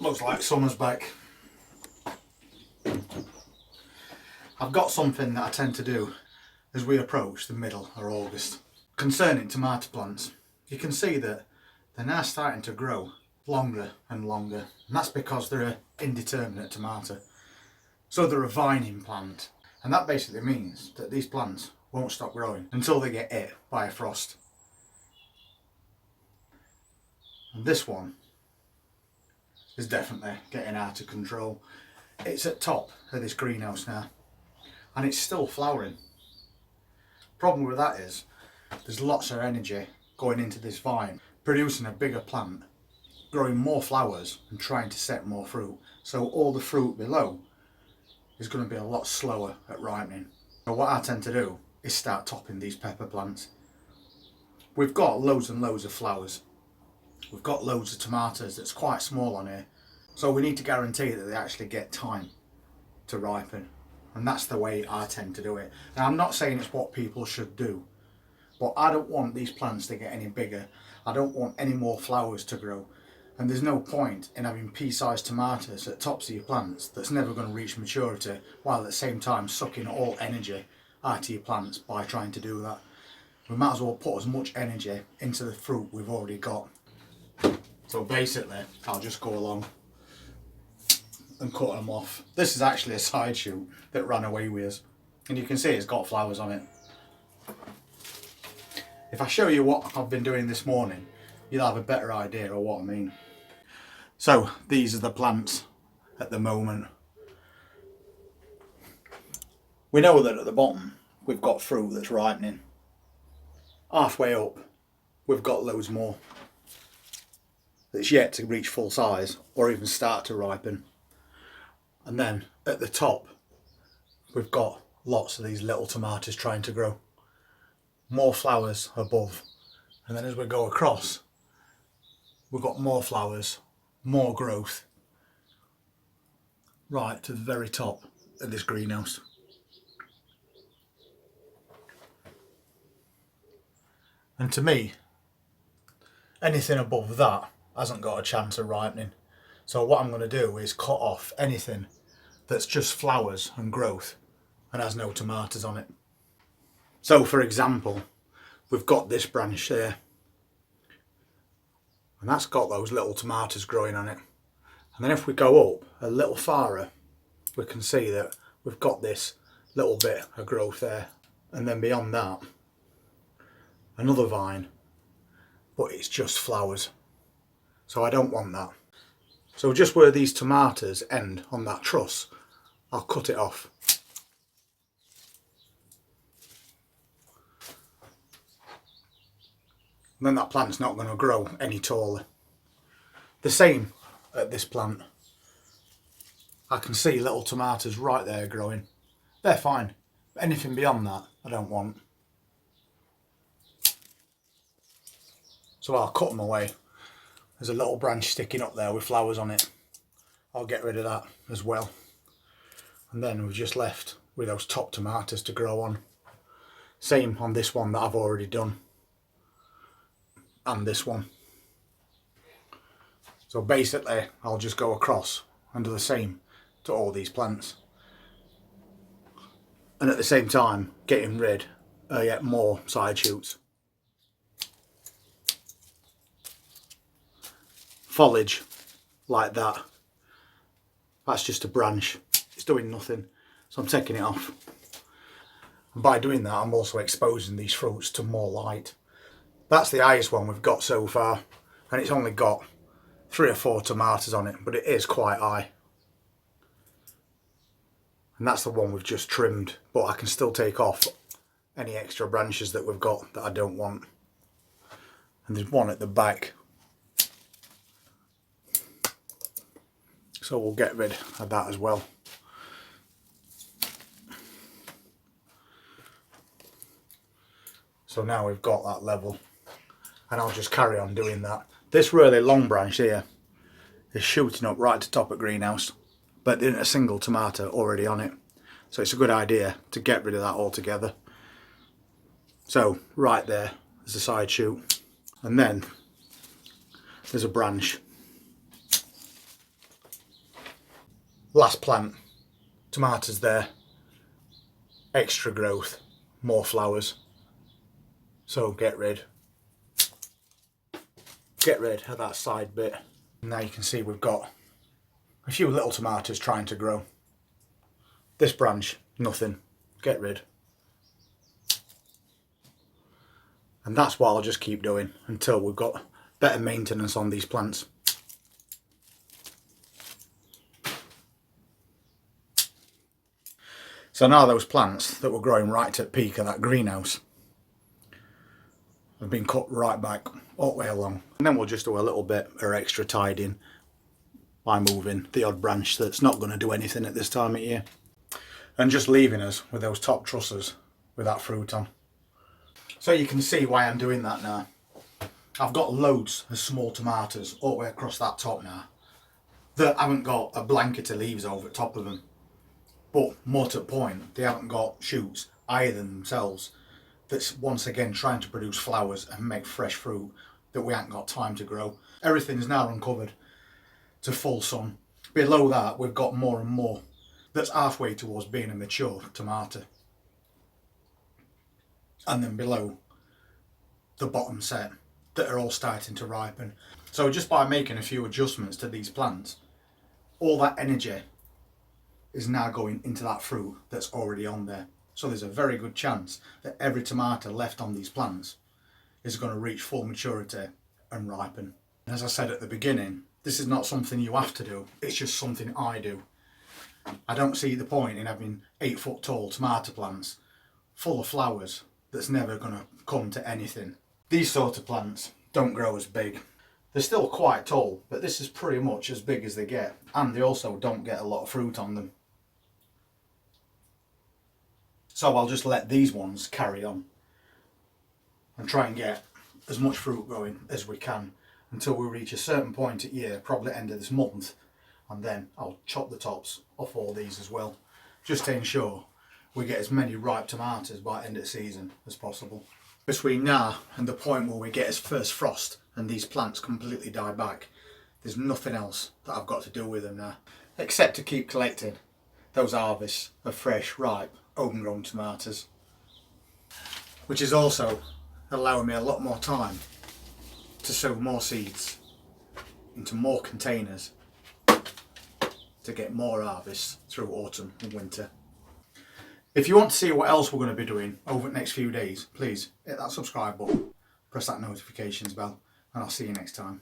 Looks like summer's back. I've got something that I tend to do as we approach the middle of August. Concerning tomato plants, you can see that they're now starting to grow longer and longer, and that's because they're an indeterminate tomato. So they're a vining plant, and that basically means that these plants won't stop growing until they get hit by a frost. And this one is definitely getting out of control. It's at top of this greenhouse now, and it's still flowering. Problem with that is there's lots of energy going into this vine, producing a bigger plant, growing more flowers and trying to set more fruit. So all the fruit below is going to be a lot slower at ripening. So what I tend to do is start topping these pepper plants. We've got loads and loads of flowers. We've got loads of tomatoes that's quite small on here. So we need to guarantee that they actually get time to ripen. And that's the way I tend to do it. Now, I'm not saying it's what people should do, but I don't want these plants to get any bigger. I don't want any more flowers to grow. And there's no point in having pea-sized tomatoes at tops of your plants that's never going to reach maturity, while at the same time sucking all energy out of your plants by trying to do that. We might as well put as much energy into the fruit we've already got. So basically, I'll just go along and cut them off. This is actually a side shoot that ran away with us, and you can see it's got flowers on it. If I show you what I've been doing this morning, you'll have a better idea of what I mean. So these are the plants at the moment. We know that at the bottom we've got fruit that's ripening. Halfway up we've got loads more that's yet to reach full size or even start to ripen. And then at the top we've got lots of these little tomatoes trying to grow. More flowers above, and then as we go across we've got more flowers, more growth, right to the very top of this greenhouse. And to me, anything above that hasn't got a chance of ripening. So what I'm going to do is cut off anything that's just flowers and growth and has no tomatoes on it. So for example, we've got this branch there, and that's got those little tomatoes growing on it. And then if we go up a little farther, we can see that we've got this little bit of growth there, and then beyond that another vine, but it's just flowers. So I don't want that. So just where these tomatoes end on that truss, I'll cut it off. And then that plant's not going to grow any taller. The same at this plant. I can see little tomatoes right there growing. They're fine. But anything beyond that, I don't want. So I'll cut them away. There's a little branch sticking up there with flowers on it. I'll get rid of that as well. And then we're just left with those top tomatoes to grow on. Same on this one that I've already done. And this one. So basically I'll just go across and do the same to all these plants, and at the same time getting rid of yet more side shoots. Foliage like that, that's just a branch, it's doing nothing, so I'm taking it off. And by doing that I'm also exposing these fruits to more light. That's the highest one we've got so far, and it's only got 3 or 4 tomatoes on it, but it is quite high. And that's the one we've just trimmed, but I can still take off any extra branches that we've got that I don't want. And there's one at the back, so we'll get rid of that as well. So now we've got that level, and I'll just carry on doing that. This really long branch here is shooting up right to top of greenhouse, but there isn't a single tomato already on it. So it's a good idea to get rid of that altogether. So right there is a side shoot, and then there's a branch Last plant, tomatoes there, extra growth, more flowers. So get rid of that side bit. Now you can see we've got a few little tomatoes trying to grow. This branch, nothing, get rid. And that's what I'll just keep doing until we've got better maintenance on these plants. So now those plants that were growing right at peak of that greenhouse have been cut right back all the way along. And then we'll just do a little bit of extra tidying by moving the odd branch that's not going to do anything at this time of year. And just leaving us with those top trusses with that fruit on. So you can see why I'm doing that now. I've got loads of small tomatoes all the way across that top now that haven't got a blanket of leaves over the top of them. But more to the point, they haven't got shoots either themselves. That's once again trying to produce flowers and make fresh fruit that we haven't got time to grow. Everything's now uncovered to full sun. Below that we've got more and more that's halfway towards being a mature tomato. And then below the bottom set that are all starting to ripen. So just by making a few adjustments to these plants, all that energy is now going into that fruit that's already on there. So there's a very good chance that every tomato left on these plants is going to reach full maturity and ripen. And as I said at the beginning, this is not something you have to do, it's just something I do. I don't see the point in having 8-foot tall tomato plants full of flowers that's never going to come to anything. These sort of plants don't grow as big. They're still quite tall, but this is pretty much as big as they get, and they also don't get a lot of fruit on them. So I'll just let these ones carry on and try and get as much fruit going as we can until we reach a certain point at year, probably end of this month, and then I'll chop the tops off all these as well, just to ensure we get as many ripe tomatoes by end of season as possible. Between now and the point where we get as first frost and these plants completely die back, there's nothing else that I've got to do with them now, except to keep collecting those harvests of fresh, ripe, homegrown tomatoes, which is also allowing me a lot more time to sow more seeds into more containers to get more harvests through autumn and winter. If you want to see what else we're going to be doing over the next few days, please hit that subscribe button, press that notifications bell, and I'll see you next time.